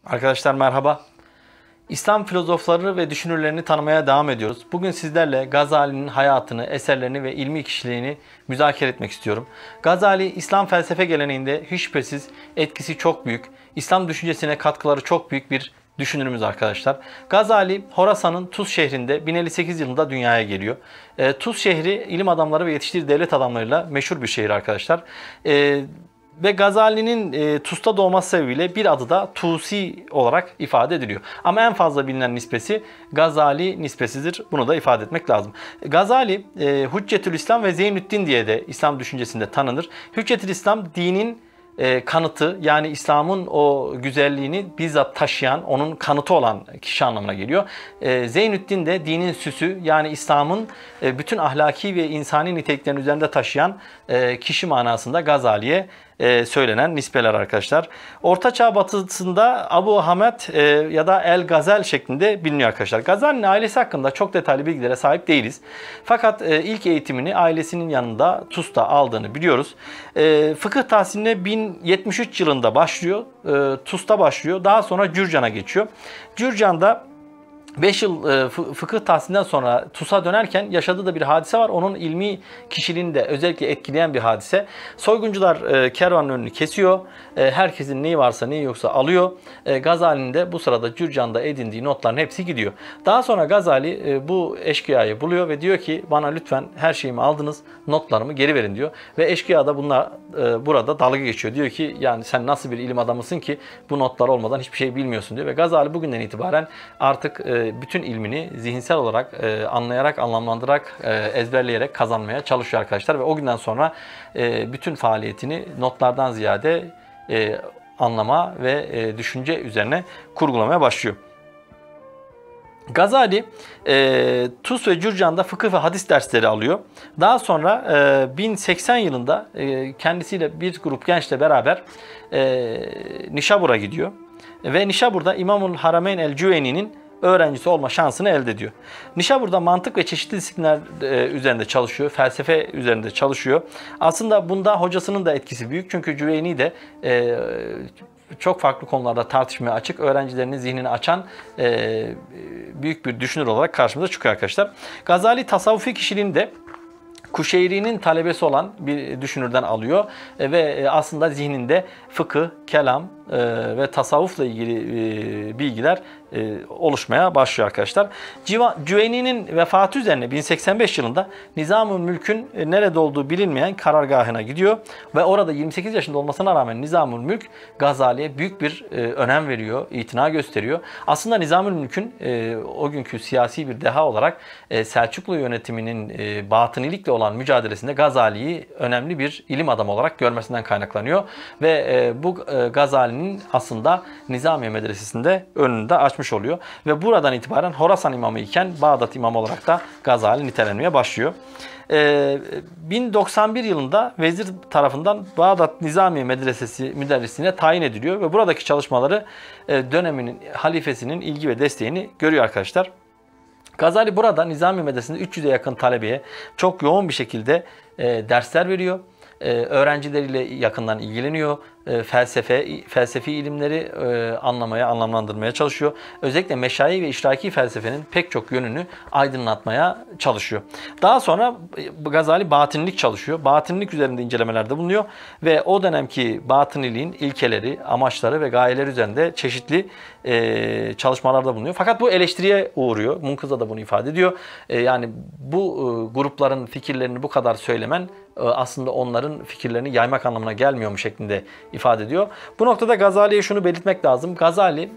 Arkadaşlar merhaba. İslam filozofları ve düşünürlerini tanımaya devam ediyoruz. Bugün sizlerle Gazali'nin hayatını, eserlerini ve ilmi kişiliğini müzakere etmek istiyorum. Gazali, İslam felsefe geleneğinde hiç şüphesiz etkisi çok büyük, İslam düşüncesine katkıları çok büyük bir düşünürümüz arkadaşlar. Gazali, Horasan'ın Tuz şehrinde 1058 yılında dünyaya geliyor. Tuz şehri ilim adamları ve yetiştirdiği devlet adamlarıyla meşhur bir şehir arkadaşlar. Ve Gazali'nin Tuz'da doğması sebebiyle bir adı da Tusi olarak ifade ediliyor. Ama en fazla bilinen nispesi Gazali nispesidir. Bunu da ifade etmek lazım. Gazali Hüccetül İslam ve Zeynüddin diye de İslam düşüncesinde tanınır. Hüccetül İslam dinin kanıtı, yani İslam'ın o güzelliğini bizzat taşıyan, onun kanıtı olan kişi anlamına geliyor. Zeynüddin de dinin süsü, yani İslam'ın bütün ahlaki ve insani niteliklerini üzerinde taşıyan kişi manasında Gazali'ye söylenen nispeler arkadaşlar. Ortaçağ batısında Abu Hamed ya da El Gazel şeklinde biliniyor arkadaşlar. Gazali'nin ailesi hakkında çok detaylı bilgilere sahip değiliz. Fakat ilk eğitimini ailesinin yanında Tuz'da aldığını biliyoruz. Fıkıh tahsiline 1073 yılında başlıyor. Tuz'da başlıyor. Daha sonra Cürcan'a geçiyor. Cürcan'da 5 yıl fıkıh tahsilinden sonra Tuz'a dönerken yaşadığı da bir hadise var. Onun ilmi kişiliğini de özellikle etkileyen bir hadise. Soyguncular kervanın önünü kesiyor. Herkesin neyi varsa neyi yoksa alıyor. Gazali'nin de bu sırada Cürcan'da edindiği notların hepsi gidiyor. Daha sonra Gazali bu eşkıyayı buluyor ve diyor ki bana lütfen her şeyimi aldınız, notlarımı geri verin diyor. Ve eşkıya da bunlar burada dalga geçiyor. Diyor ki yani sen nasıl bir ilim adamısın ki bu notlar olmadan hiçbir şey bilmiyorsun diyor. Ve Gazali bugünden itibaren artık bütün ilmini zihinsel olarak anlayarak, anlamlandırarak, ezberleyerek kazanmaya çalışıyor arkadaşlar. Ve o günden sonra bütün faaliyetini notlardan ziyade anlama ve düşünce üzerine kurgulamaya başlıyor. Gazali Tuz ve Cürcan'da fıkıh ve hadis dersleri alıyor. Daha sonra 1080 yılında kendisiyle bir grup gençle beraber Nişabur'a gidiyor. Ve Nişabur'da İmamul Harameyn el-Cüveyni'nin öğrencisi olma şansını elde ediyor. Nişabur'da mantık ve çeşitli disiplinler üzerinde çalışıyor. Felsefe üzerinde çalışıyor. Aslında bunda hocasının da etkisi büyük. Çünkü Cüveyni de çok farklı konularda tartışmaya açık, öğrencilerinin zihnini açan büyük bir düşünür olarak karşımıza çıkıyor arkadaşlar. Gazali tasavvufi kişiliğini de Kuşeyri'nin talebesi olan bir düşünürden alıyor ve aslında zihninde fıkıh, kelam ve tasavvufla ilgili bilgiler oluşmaya başlıyor arkadaşlar. Cüveyni'nin vefatı üzerine 1085 yılında Nizam-ı Mülk'ün nerede olduğu bilinmeyen karargahına gidiyor ve orada 28 yaşında olmasına rağmen Nizam-ı Mülk Gazali'ye büyük bir önem veriyor, itina gösteriyor. Aslında Nizam-ı Mülk'ün o günkü siyasi bir deha olarak Selçuklu yönetiminin batınilikle olan mücadelesinde Gazali'yi önemli bir ilim adamı olarak görmesinden kaynaklanıyor ve bu Gazali'nin aslında Nizamiye Medresesi'nde önünde açmış oluyor. Ve buradan itibaren Horasan imamı iken Bağdat imamı olarak da Gazali nitelenmeye başlıyor. 1091 yılında vezir tarafından Bağdat Nizamiye Medresesi müderrisine tayin ediliyor ve buradaki çalışmaları döneminin halifesinin ilgi ve desteğini görüyor arkadaşlar. Gazali burada Nizamiye Medresesi'nde 300'e yakın talebeye çok yoğun bir şekilde dersler veriyor. Öğrencileriyle yakından ilgileniyor. Felsefi ilimleri anlamaya, anlamlandırmaya çalışıyor. Özellikle meşayi ve işraki felsefenin pek çok yönünü aydınlatmaya çalışıyor. Daha sonra Gazali batinilik çalışıyor. Batinilik üzerinde incelemelerde bulunuyor ve o dönemki batıniliğin ilkeleri, amaçları ve gayeleri üzerinde çeşitli çalışmalarda bulunuyor. Fakat bu eleştiriye uğruyor. Munkaza da bunu ifade ediyor. Yani bu grupların fikirlerini bu kadar söylemen aslında onların fikirlerini yaymak anlamına gelmiyor mu şeklinde ifade ediyor. Bu noktada Gazali'ye şunu belirtmek lazım. Gazali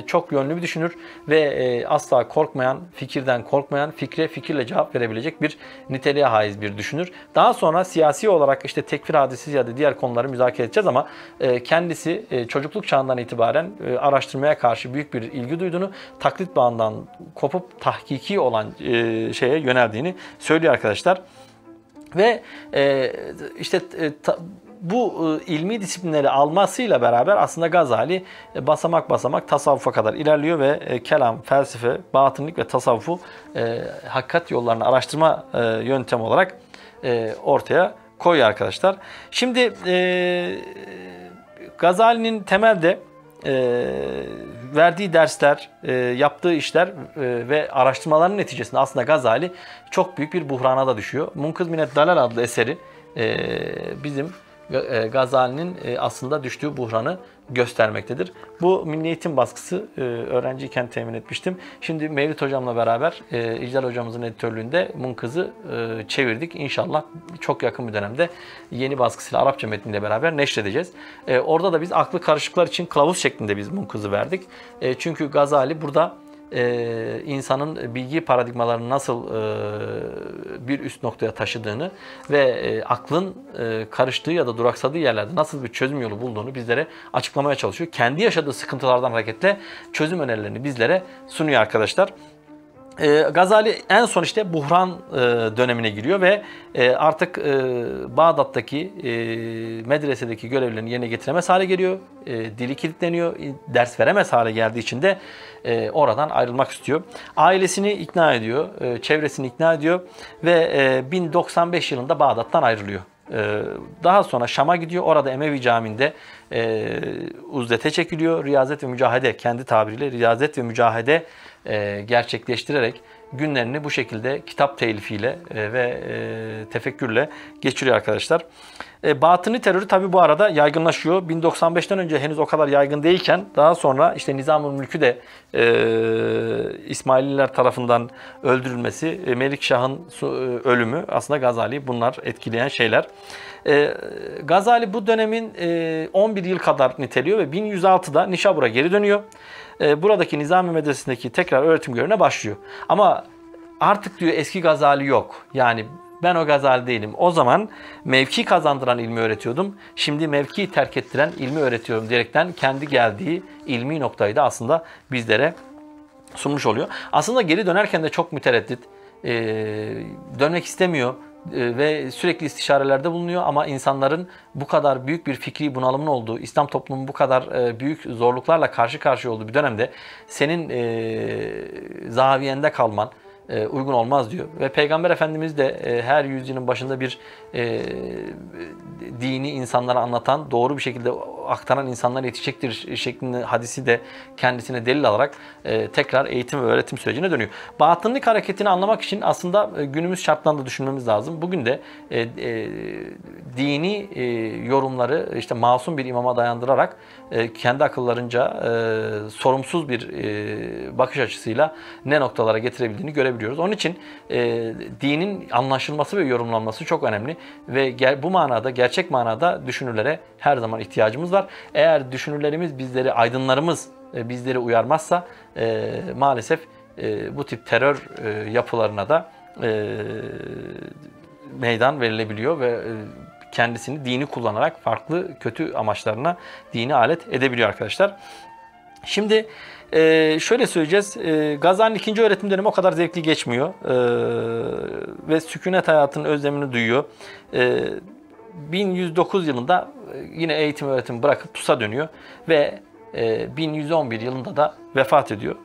çok yönlü bir düşünür ve asla korkmayan, fikirden korkmayan, fikre fikirle cevap verebilecek bir niteliğe haiz bir düşünür. Daha sonra siyasi olarak işte tekfir hadisi ya da diğer konuları müzakere edeceğiz ama kendisi çocukluk çağından itibaren araştırmaya karşı büyük bir ilgi duyduğunu, taklit bağından kopup tahkiki olan şeye yöneldiğini söylüyor arkadaşlar. Ve bu ilmi disiplinleri almasıyla beraber aslında Gazali basamak basamak tasavvufa kadar ilerliyor ve kelam, felsefe, batınlık ve tasavvufu hakikat yollarını araştırma yöntemi olarak ortaya koyuyor arkadaşlar. Şimdi Gazali'nin temelde verdiği dersler, yaptığı işler ve araştırmaların neticesinde aslında Gazali çok büyük bir buhrana da düşüyor. Munkız Minet Dalal adlı eseri bizim Gazali'nin aslında düştüğü buhranı göstermektedir. Bu Milli Eğitim baskısı öğrenciyken temin etmiştim. Şimdi Mevlüt hocamla beraber İclal hocamızın editörlüğünde Munkız'ı çevirdik. İnşallah çok yakın bir dönemde yeni baskısıyla Arapça metniyle beraber neşredeceğiz. Orada da biz aklı karışıklar için kılavuz şeklinde biz Munkız'ı verdik. Çünkü Gazali burada insanın bilgi paradigmalarını nasıl bir üst noktaya taşıdığını ve aklın karıştığı ya da duraksadığı yerlerde nasıl bir çözüm yolu bulduğunu bizlere açıklamaya çalışıyor. Kendi yaşadığı sıkıntılardan hareketle çözüm önerilerini bizlere sunuyor arkadaşlar. Gazali en son işte buhran dönemine giriyor ve artık Bağdat'taki medresedeki görevlerini yerine getiremez hale geliyor. Dili kilitleniyor. Ders veremez hale geldiği için de oradan ayrılmak istiyor. Ailesini ikna ediyor, çevresini ikna ediyor ve 1095 yılında Bağdat'tan ayrılıyor. Daha sonra Şam'a gidiyor. Orada Emevi Camii'nde uzdete çekiliyor. Riyazet ve mücahede, kendi tabiriyle riyazet ve mücahede gerçekleştirerek günlerini bu şekilde kitap telifiyle ve tefekkürle geçiriyor arkadaşlar. Batıni terörü tabi bu arada yaygınlaşıyor. 1095'ten önce henüz o kadar yaygın değilken daha sonra işte Nizam-ı Mülk'ü de İsmaililer tarafından öldürülmesi, Melikşah'ın ölümü aslında Gazali bunlar etkileyen şeyler. Gazali bu dönemin 11 yıl kadar niteliyor ve 1106'da Nişabur'a geri dönüyor. Buradaki Nizami Medresesi'ndeki tekrar öğretim görevine başlıyor. Ama artık diyor eski Gazali yok. Yani ben o Gazali değilim. O zaman mevki kazandıran ilmi öğretiyordum. Şimdi mevki terk ettiren ilmi öğretiyorum diyerekten kendi geldiği ilmi noktayı da aslında bizlere sunmuş oluyor. Aslında geri dönerken de çok mütereddit. Dönmek istemiyor ve sürekli istişarelerde bulunuyor ama insanların bu kadar büyük bir fikri bunalımın olduğu, İslam toplumunun bu kadar büyük zorluklarla karşı karşıya olduğu bir dönemde senin zaviyende kalman uygun olmaz diyor. Ve Peygamber Efendimiz de her yüzyılın başında bir dini insanlara anlatan, doğru bir şekilde aktaran insanlar yetişecektir şeklinde hadisi de kendisine delil alarak tekrar eğitim ve öğretim sürecine dönüyor. Batınlık hareketini anlamak için aslında günümüz şartlarında düşünmemiz lazım. Bugün de dini yorumları işte masum bir imama dayandırarak kendi akıllarınca sorumsuz bir bakış açısıyla ne noktalara getirebildiğini görebiliyoruz. Onun için dinin anlaşılması ve yorumlanması çok önemli ve bu manada, gerçek manada düşünürlere her zaman ihtiyacımız var. Eğer düşünürlerimiz, aydınlarımız bizleri uyarmazsa maalesef bu tip terör yapılarına da meydan verilebiliyor ve kendisini dini kullanarak farklı kötü amaçlarına dini alet edebiliyor arkadaşlar. Şimdi şöyle söyleyeceğiz. Gazali'nin ikinci öğretim dönemi o kadar zevkli geçmiyor. Ve sükunet hayatının özlemini duyuyor. 1109 yılında yine eğitim öğretimi bırakıp Tus'a dönüyor. Ve 1111 yılında da vefat ediyor.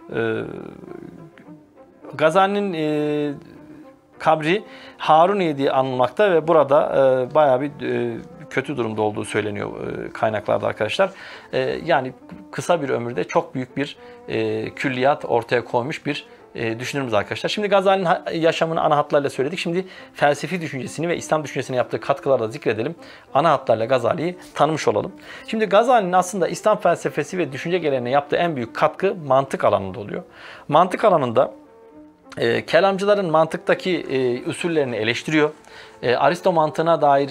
Gazali'nin kabri Haruniye diye anılmakta ve burada bayağı bir kötü durumda olduğu söyleniyor kaynaklarda arkadaşlar. Yani kısa bir ömürde çok büyük bir külliyat ortaya koymuş bir düşünürümüz arkadaşlar. Şimdi Gazali'nin yaşamını ana hatlarıyla söyledik. Şimdi felsefi düşüncesini ve İslam düşüncesine yaptığı katkıları da zikredelim. Ana hatlarıyla Gazali'yi tanımış olalım. Şimdi Gazali'nin aslında İslam felsefesi ve düşünce geleneğine yaptığı en büyük katkı mantık alanında oluyor. Mantık alanında kelamcıların mantıktaki usullerini eleştiriyor. Aristo mantığına dair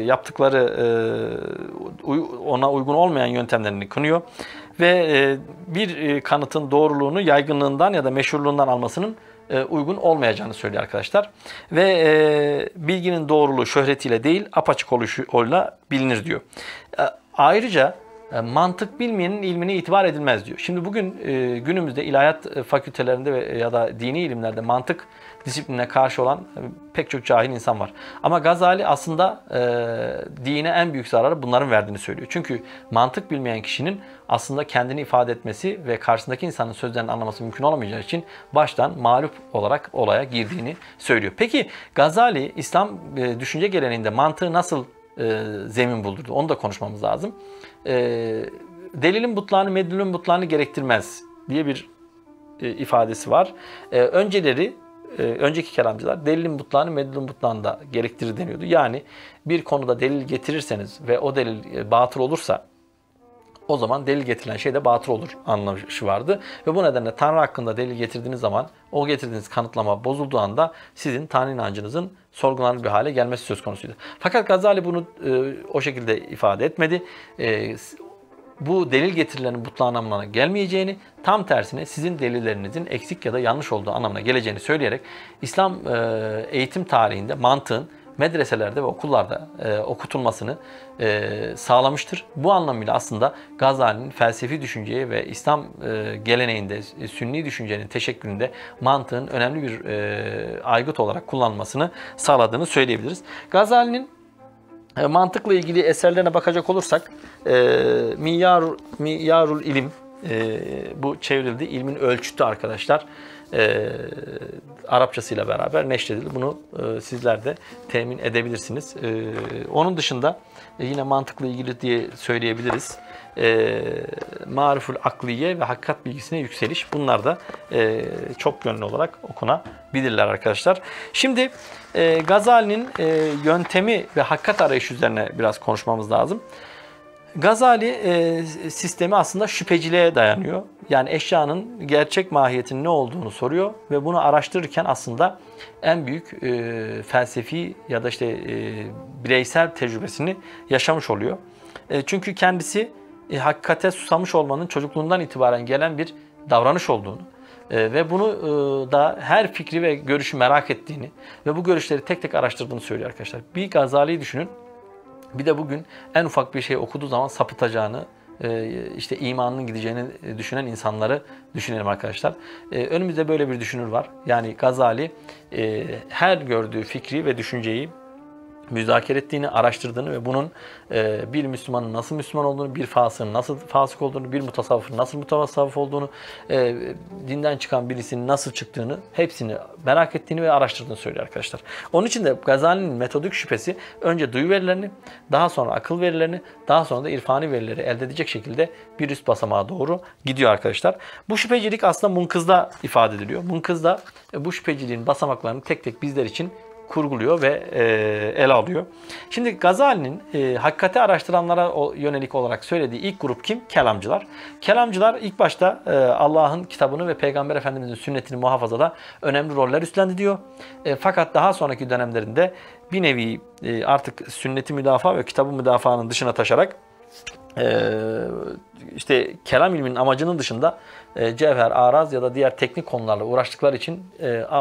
yaptıkları ona uygun olmayan yöntemlerini kınıyor. Ve bir kanıtın doğruluğunu yaygınlığından ya da meşhurluğundan almasının uygun olmayacağını söylüyor arkadaşlar. Ve bilginin doğruluğu şöhretiyle değil apaçık oluşuyla bilinir diyor. Ayrıca mantık bilmeyenin ilmine itibar edilmez diyor. Şimdi bugün günümüzde ilahiyat fakültelerinde ya da dini ilimlerde mantık disiplinine karşı olan pek çok cahil insan var. Ama Gazali aslında dine en büyük zararı bunların verdiğini söylüyor. Çünkü mantık bilmeyen kişinin aslında kendini ifade etmesi ve karşısındaki insanın sözlerini anlaması mümkün olamayacağı için baştan mağlup olarak olaya girdiğini söylüyor. Peki Gazali İslam düşünce geleneğinde mantığı nasıl zemin buldurdu? Onu da konuşmamız lazım. delilin butlanı medlulün butlanı gerektirmez diye bir ifadesi var. Önceki kelamcılar delilin butlanı medlulün butlanı da gerektirir deniyordu. Yani bir konuda delil getirirseniz ve o delil batıl olursa o zaman delil getirilen şey de batıl olur anlayışı vardı. Ve bu nedenle Tanrı hakkında delil getirdiğiniz zaman o getirdiğiniz kanıtlama bozulduğu anda sizin Tanrı inancınızın sorgulanır bir hale gelmesi söz konusuydu. Fakat Gazali bunu o şekilde ifade etmedi. Bu delil getirilerin butlan anlamına gelmeyeceğini, tam tersine sizin delillerinizin eksik ya da yanlış olduğu anlamına geleceğini söyleyerek İslam eğitim tarihinde mantığın medreselerde ve okullarda okutulmasını sağlamıştır. Bu anlamıyla aslında Gazali'nin felsefi düşünceye ve İslam geleneğinde, Sünni düşüncenin teşekkülünde mantığın önemli bir aygıt olarak kullanılmasını sağladığını söyleyebiliriz. Gazali'nin mantıkla ilgili eserlerine bakacak olursak Miyarul İlim, bu çevrildi. İlmin ölçütü arkadaşlar. Arapçasıyla beraber neşredildi. Bunu sizler de temin edebilirsiniz. Onun dışında yine mantıkla ilgili diye söyleyebiliriz. Mariful Akliye ve Hakikat Bilgisine Yükseliş. Bunlar da çok yönlü olarak okunabilirler arkadaşlar. Şimdi Gazali'nin yöntemi ve hakikat arayışı üzerine biraz konuşmamız lazım. Gazali sistemi aslında şüpheciliğe dayanıyor. Yani eşyanın gerçek mahiyetinin ne olduğunu soruyor ve bunu araştırırken aslında en büyük felsefi ya da bireysel tecrübesini yaşamış oluyor. Çünkü kendisi hakikate susamış olmanın çocukluğundan itibaren gelen bir davranış olduğunu ve bunu da her fikri ve görüşü merak ettiğini ve bu görüşleri tek tek araştırdığını söylüyor arkadaşlar. Bir Gazali'yi düşünün. Bir de bugün en ufak bir şey okuduğu zaman sapıtacağını, imanının gideceğini düşünen insanları düşünelim arkadaşlar. Önümüzde böyle bir düşünür var. Yani Gazali her gördüğü fikri ve düşünceyi müzakere ettiğini, araştırdığını ve bunun bir Müslümanın nasıl Müslüman olduğunu, bir fasığın nasıl fasık olduğunu, bir mutasavvıfın nasıl mutasavvıf olduğunu, dinden çıkan birisinin nasıl çıktığını, hepsini merak ettiğini ve araştırdığını söylüyor arkadaşlar. Onun için de Gazali'nin metodik şüphesi önce duyu verilerini, daha sonra akıl verilerini, daha sonra da irfani verileri elde edecek şekilde bir üst basamağa doğru gidiyor arkadaşlar. Bu şüphecilik aslında Munkız'da ifade ediliyor. Munkız'da bu şüpheciliğin basamaklarını tek tek bizler için kurguluyor ve ele alıyor. Şimdi Gazali'nin hakikati araştıranlara yönelik olarak söylediği ilk grup kim? Kelamcılar. Kelamcılar ilk başta Allah'ın kitabını ve Peygamber Efendimiz'in sünnetini muhafazada önemli roller üstlendi diyor. Fakat daha sonraki dönemlerinde bir nevi artık sünneti müdafaa ve kitabı müdafaanın dışına taşarak kelam ilminin amacının dışında cevher, araz ya da diğer teknik konularla uğraştıkları için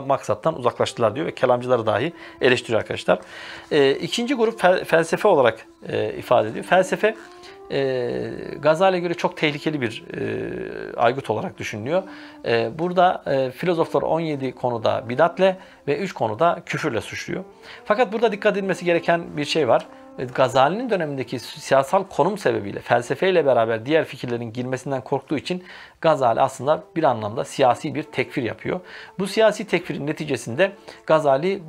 maksattan uzaklaştılar diyor ve kelamcıları dahi eleştiriyor arkadaşlar. İkinci grup felsefe olarak ifade ediyor. Felsefe Gazali'ye göre çok tehlikeli bir aygıt olarak düşünülüyor. Burada filozoflar 17 konuda bidatle ve 3 konuda küfürle suçluyor. Fakat burada dikkat edilmesi gereken bir şey var. Gazali'nin dönemindeki siyasal konum sebebiyle felsefeyle beraber diğer fikirlerin girmesinden korktuğu için Gazali aslında bir anlamda siyasi bir tekfir yapıyor. Bu siyasi tekfirin neticesinde Gazali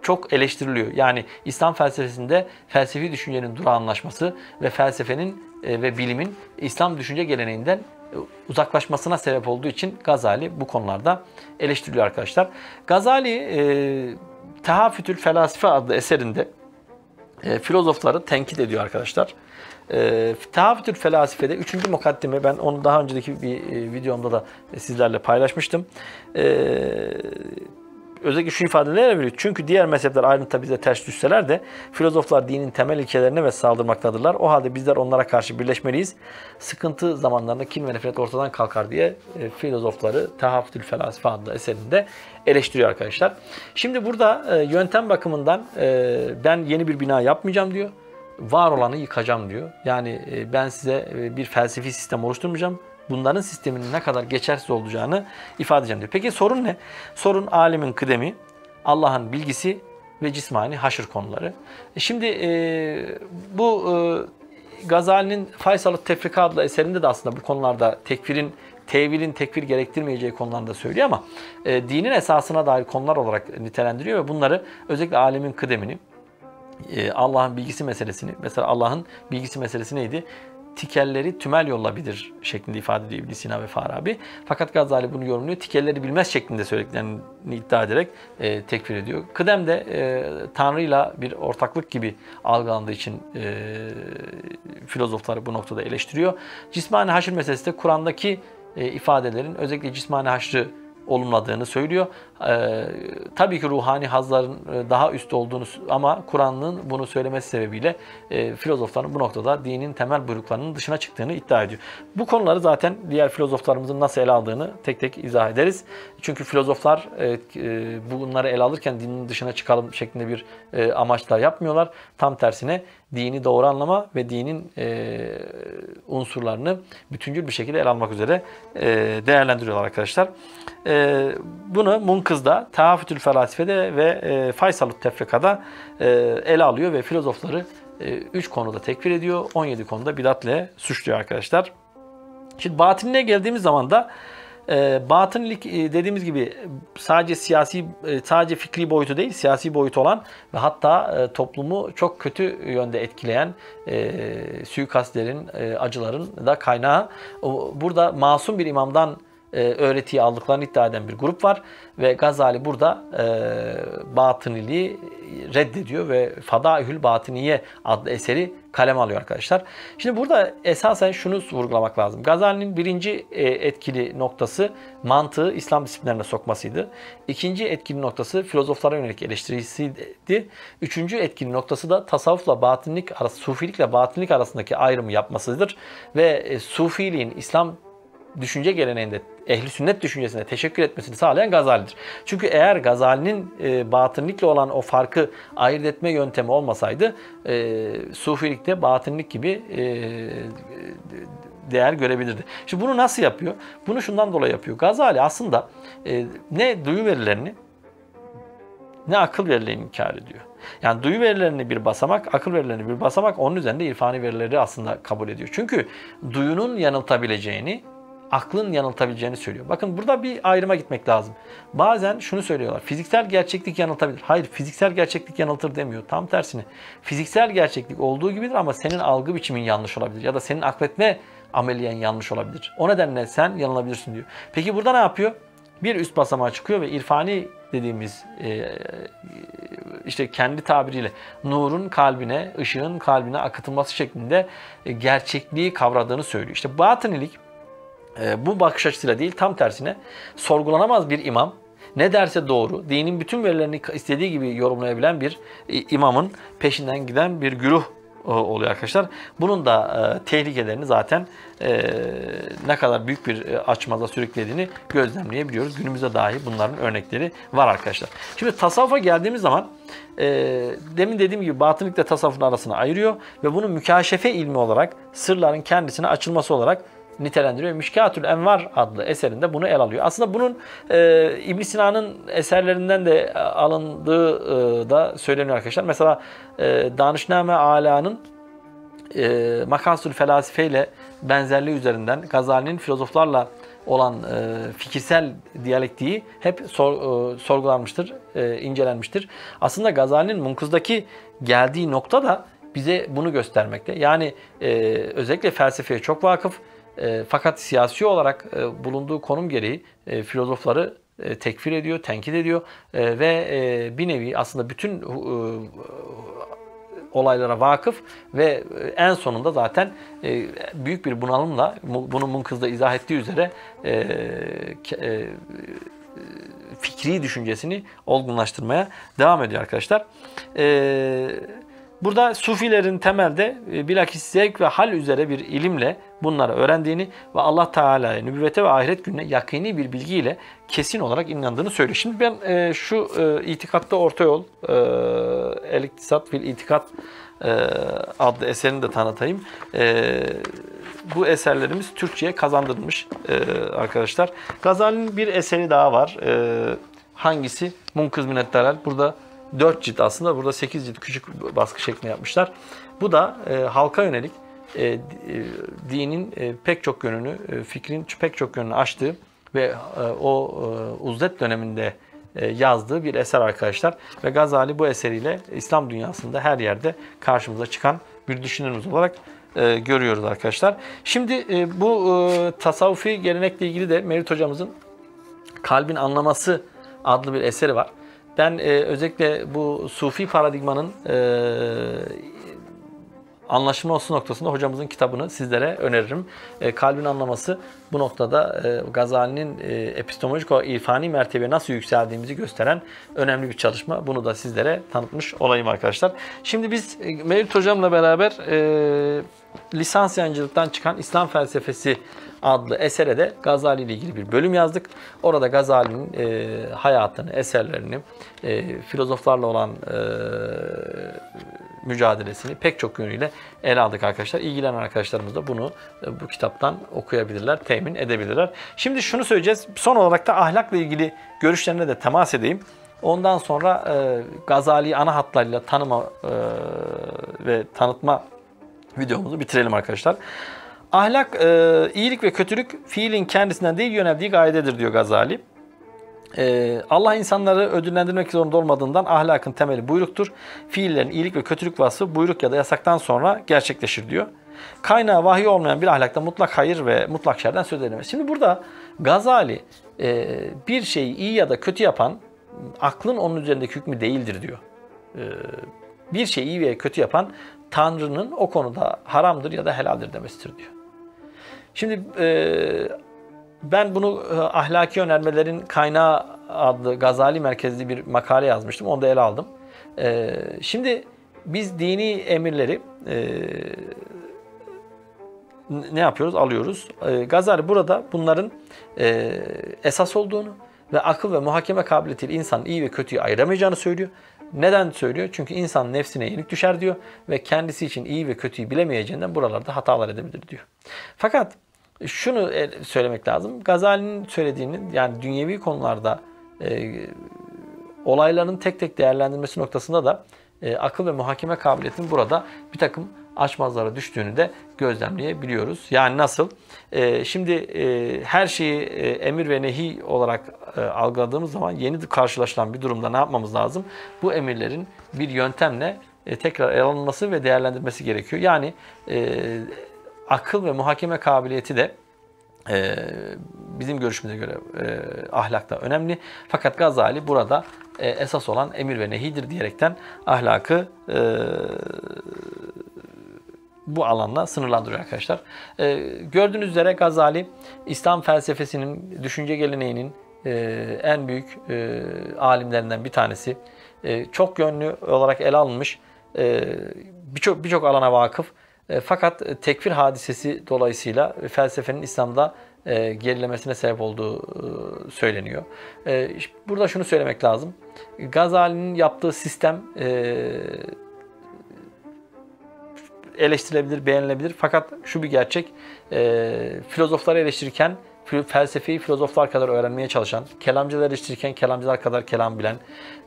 çok eleştiriliyor. Yani İslam felsefesinde felsefi düşüncenin durağanlaşması ve felsefenin ve bilimin İslam düşünce geleneğinden uzaklaşmasına sebep olduğu için Gazali bu konularda eleştiriliyor arkadaşlar. Gazali Tehafütül Felasife adlı eserinde filozofları tenkit ediyor arkadaşlar. Tehafütül Felasife'de 3. mukaddime, ben onu daha önceki bir videomda da sizlerle paylaşmıştım. Özellikle şu ifadelerle veriyor. Çünkü diğer mezhepler ayrıntıda bize ters düşseler de filozoflar dinin temel ilkelerine ve saldırmaktadırlar. O halde bizler onlara karşı birleşmeliyiz. Sıkıntı zamanlarında kin ve nefret ortadan kalkar diye filozofları Tehafütül Felasife adlı eserinde eleştiriyor arkadaşlar. Şimdi burada yöntem bakımından ben yeni bir bina yapmayacağım diyor. Var olanı yıkacağım diyor. Yani ben size bir felsefi sistem oluşturmayacağım. Bunların sisteminin ne kadar geçersiz olacağını ifade edeceğim diyor. Peki sorun ne? Sorun alemin kıdemi, Allah'ın bilgisi ve cismani haşr konuları. Şimdi bu Gazali'nin Faysal-ı Tefrika adlı eserinde de aslında bu konularda tevilin tekfir gerektirmeyeceği konularını da söylüyor ama dinin esasına dair konular olarak nitelendiriyor ve bunları özellikle alemin kıdemini, Allah'ın bilgisi meselesini, mesela Allah'ın bilgisi meselesi neydi? tikelleri tümel yolla bilir şeklinde ifade ediyor İbn Sina ve Farabi. Fakat Gazali bunu yorumluyor. Tikelleri bilmez şeklinde söylediklerini iddia ederek tekfir ediyor. Kıdem de Tanrı'yla bir ortaklık gibi algılandığı için filozofları bu noktada eleştiriyor. Cismani haşr meselesi de Kur'an'daki ifadelerin özellikle cismani haşrı olumladığını söylüyor. Tabii ki ruhani hazların daha üst olduğunu ama Kur'an'ın bunu söylemesi sebebiyle filozofların bu noktada dinin temel buyruklarının dışına çıktığını iddia ediyor. Bu konuları zaten diğer filozoflarımızın nasıl ele aldığını tek tek izah ederiz. Çünkü filozoflar bunları ele alırken dinin dışına çıkalım şeklinde bir amaçla yapmıyorlar. Tam tersine dini doğru anlama ve dinin unsurlarını bütüncül bir şekilde ele almak üzere değerlendiriyorlar arkadaşlar. Bunu Munkız'da, Tehafütül Felasife'de ve Faysalut Tefrika'da ele alıyor ve filozofları 3 konuda tekfir ediyor, 17 konuda bidatle suçluyor arkadaşlar. Şimdi batınine geldiğimiz zaman da batınlık dediğimiz gibi sadece sadece fikri boyutu değil, siyasi boyutu olan ve hatta toplumu çok kötü yönde etkileyen suikastlerin, acıların da kaynağı. Burada masum bir imamdan öğretiyi aldıklarını iddia eden bir grup var ve Gazali burada batıniliği reddediyor ve Fadaihül Batiniye adlı eseri kaleme alıyor arkadaşlar. Şimdi burada esasen şunu vurgulamak lazım. Gazali'nin birinci etkili noktası mantığı İslam disiplinlerine sokmasıydı. İkinci etkili noktası filozoflara yönelik eleştirisiydi. Üçüncü etkili noktası da tasavvufla batınlık arası, sufilikle batınlık arasındaki ayrımı yapmasıdır ve sufiliğin İslam düşünce geleneğinde ehli sünnet düşüncesine teşekkür etmesini sağlayan Gazali'dir. Çünkü eğer Gazali'nin batınlıkla olan o farkı ayırt etme yöntemi olmasaydı sufilikte batınlık gibi değer görebilirdi. Şimdi bunu nasıl yapıyor? Bunu şundan dolayı yapıyor. Gazali aslında ne duyu verilerini ne akıl verilerini inkar ediyor. Yani duyu verilerini bir basamak, akıl verilerini bir basamak, onun üzerinde irfani verileri aslında kabul ediyor. Çünkü duyunun yanıltabileceğini, aklın yanıltabileceğini söylüyor. Bakın burada bir ayrıma gitmek lazım. Bazen şunu söylüyorlar. Fiziksel gerçeklik yanıltabilir. Hayır, fiziksel gerçeklik yanıltır demiyor. Tam tersine. Fiziksel gerçeklik olduğu gibidir ama senin algı biçimin yanlış olabilir. Ya da senin akletme ameliyen yanlış olabilir. O nedenle sen yanılabilirsin diyor. Peki burada ne yapıyor? Bir üst basamağa çıkıyor ve irfani dediğimiz işte kendi tabiriyle nurun kalbine, ışığın kalbine akıtılması şeklinde gerçekliği kavradığını söylüyor. İşte batınilik bu bakış açısıyla değil, tam tersine sorgulanamaz bir imam, ne derse doğru, dinin bütün verilerini istediği gibi yorumlayabilen bir imamın peşinden giden bir güruh oluyor arkadaşlar. Bunun da tehlikelerini zaten ne kadar büyük bir açmaza sürüklediğini gözlemleyebiliyoruz. Günümüzde dahi bunların örnekleri var arkadaşlar. Şimdi tasavvufa geldiğimiz zaman demin dediğim gibi batınlıkla tasavvufun arasını ayırıyor ve bunu mükaşefe ilmi olarak, sırların kendisine açılması olarak nitelendiriyor. Mişkâtül Envar adlı eserinde bunu ele alıyor. Aslında bunun İbn Sina'nın eserlerinden de alındığı da söyleniyor arkadaşlar. Mesela Danışname Ala'nın Makasül Felasife ile benzerliği üzerinden Gazali'nin filozoflarla olan fikirsel diyalektiği hep sorgulanmıştır, incelenmiştir. Aslında Gazali'nin Munkız'daki geldiği nokta da bize bunu göstermekte. Yani özellikle felsefeye çok vakıf, fakat siyasi olarak bulunduğu konum gereği filozofları tekfir ediyor, tenkit ediyor ve bir nevi aslında bütün olaylara vakıf ve en sonunda zaten büyük bir bunalımla bunu Munkız'da izah ettiği üzere fikri düşüncesini olgunlaştırmaya devam ediyor arkadaşlar. Burada Sufilerin temelde bilakis zevk ve hal üzere bir ilimle bunları öğrendiğini ve Allah Teala'ya, nübüvvete ve ahiret gününe yakini bir bilgiyle kesin olarak inandığını söylüyor. Şimdi ben şu itikatta orta yol, El-İktisat fil İtikat adlı eserini de tanıtayım. Bu eserlerimiz Türkçe'ye kazandırılmış arkadaşlar. Gazali'nin bir eseri daha var. Hangisi? Munkız Minet Dalal. Burada 4 cilt aslında. Burada 8 cilt küçük baskı şeklinde yapmışlar. Bu da halka yönelik dinin pek çok yönünü, fikrin pek çok yönünü açtığı ve o uzlet döneminde yazdığı bir eser arkadaşlar. Ve Gazali bu eseriyle İslam dünyasında her yerde karşımıza çıkan bir düşünürümüz olarak görüyoruz arkadaşlar. Şimdi bu tasavvufi gelenekle ilgili de Mevlüt hocamızın Kalbin Anlaması adlı bir eseri var. Ben özellikle bu Sufi paradigmanın anlaşılması noktasında hocamızın kitabını sizlere öneririm. Kalbin Anlaması bu noktada Gazali'nin epistemolojik o irfani mertebeye nasıl yükseldiğimizi gösteren önemli bir çalışma. Bunu da sizlere tanıtmış olayım arkadaşlar. Şimdi biz Mevlüt hocamla beraber lisans yayıncılıktan çıkan İslam Felsefesi adlı esere de Gazali ile ilgili bir bölüm yazdık. Orada Gazali'nin hayatını, eserlerini, filozoflarla olan mücadelesini pek çok yönüyle ele aldık arkadaşlar. İlgilenen arkadaşlarımız da bunu bu kitaptan okuyabilirler, temin edebilirler. Şimdi şunu söyleyeceğiz. Son olarak da ahlakla ilgili görüşlerine de temas edeyim. Ondan sonra Gazali'yi ana hatlarıyla tanıma ve tanıtma videomuzu bitirelim arkadaşlar. Ahlak, iyilik ve kötülük fiilin kendisinden değil yöneldiği gayededir diyor Gazali. Allah insanları ödüllendirmek zorunda olmadığından ahlakın temeli buyruktur. Fiillerin iyilik ve kötülük vasfı buyruk ya da yasaktan sonra gerçekleşir diyor. Kaynağı vahiy olmayan bir ahlakta mutlak hayır ve mutlak şerden söz edilemez. Şimdi burada Gazali bir şeyi iyi ya da kötü yapan aklın onun üzerindeki hükmü değildir diyor. Bir şeyi iyi veya kötü yapan Tanrı'nın o konuda haramdır ya da helaldir demesidir diyor. Şimdi ben bunu Ahlaki Önermelerin Kaynağı adlı Gazali merkezli bir makale yazmıştım. Onu da ele aldım. Şimdi biz dini emirleri ne yapıyoruz? Alıyoruz. Gazali burada bunların esas olduğunu ve akıl ve muhakeme kabiliyetiyle insanın iyi ve kötüyü ayıramayacağını söylüyor. Neden söylüyor? Çünkü insan nefsine yenik düşer diyor ve kendisi için iyi ve kötüyü bilemeyeceğinden buralarda hatalar edebilir diyor. Fakat şunu söylemek lazım. Gazali'nin söylediğinin yani dünyevi konularda olayların tek tek değerlendirmesi noktasında da akıl ve muhakeme kabiliyetinin burada bir takım açmazlara düştüğünü de gözlemleyebiliyoruz. Yani nasıl? Şimdi her şeyi emir ve nehi olarak algıladığımız zaman yeni karşılaşılan bir durumda ne yapmamız lazım? Bu emirlerin bir yöntemle tekrar ele alınması ve değerlendirmesi gerekiyor. Yani akıl ve muhakeme kabiliyeti de bizim görüşümüze göre ahlakta önemli. Fakat Gazali burada esas olan emir ve nehidir diyerekten ahlakı bu alanla sınırlandırıyor arkadaşlar. Gördüğünüz üzere Gazali İslam felsefesinin, düşünce geleneğinin en büyük alimlerinden bir tanesi. Çok yönlü olarak ele alınmış, birçok alana vakıf. Fakat tekfir hadisesi dolayısıyla felsefenin İslam'da gerilemesine sebep olduğu söyleniyor. Burada şunu söylemek lazım. Gazali'nin yaptığı sistem eleştirilebilir, beğenilebilir. Fakat şu bir gerçek, filozofları eleştirirken felsefeyi filozoflar kadar öğrenmeye çalışan, kelamcıları eleştirirken kelamcılar kadar kelam bilen,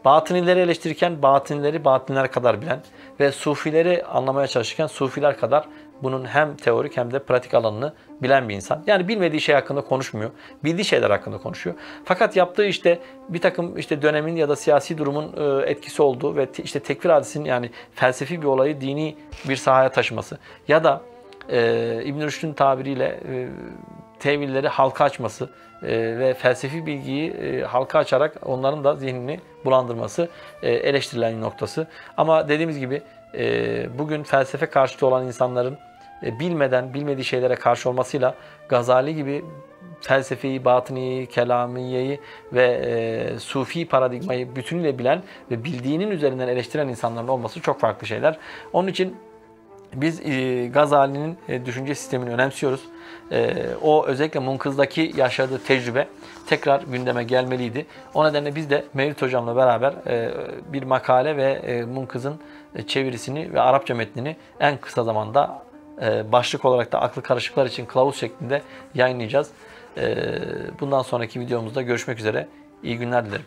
batınileri eleştirirken batıniler kadar bilen ve sufileri anlamaya çalışırken sufiler kadar bunun hem teorik hem de pratik alanını bilen bir insan. Yani bilmediği şey hakkında konuşmuyor. Bildiği şeyler hakkında konuşuyor. Fakat yaptığı işte bir takım işte dönemin ya da siyasi durumun etkisi olduğu ve işte tekfir hadisinin yani felsefi bir olayı dini bir sahaya taşıması ya da İbn Rüşd'ün tabiriyle tevilleri halka açması ve felsefi bilgiyi halka açarak onların da zihnini bulandırması eleştirilen noktası. Ama dediğimiz gibi bugün felsefe karşıtı olan insanların bilmediği şeylere karşı olmasıyla Gazali gibi felsefeyi, batıniyi, kelamiyeyi ve sufi paradigmayı bütünüyle bilen ve bildiğinin üzerinden eleştiren insanların olması çok farklı şeyler. Onun için biz Gazali'nin düşünce sistemini önemsiyoruz. O özellikle Munkız'daki yaşadığı tecrübe tekrar gündeme gelmeliydi. O nedenle biz de Mevlüt Hocam'la beraber bir makale ve Munkız'ın çevirisini ve Arapça metnini en kısa zamanda başlık olarak da aklı karışıklar için kılavuz şeklinde yayınlayacağız. Bundan sonraki videomuzda görüşmek üzere. İyi günler dilerim.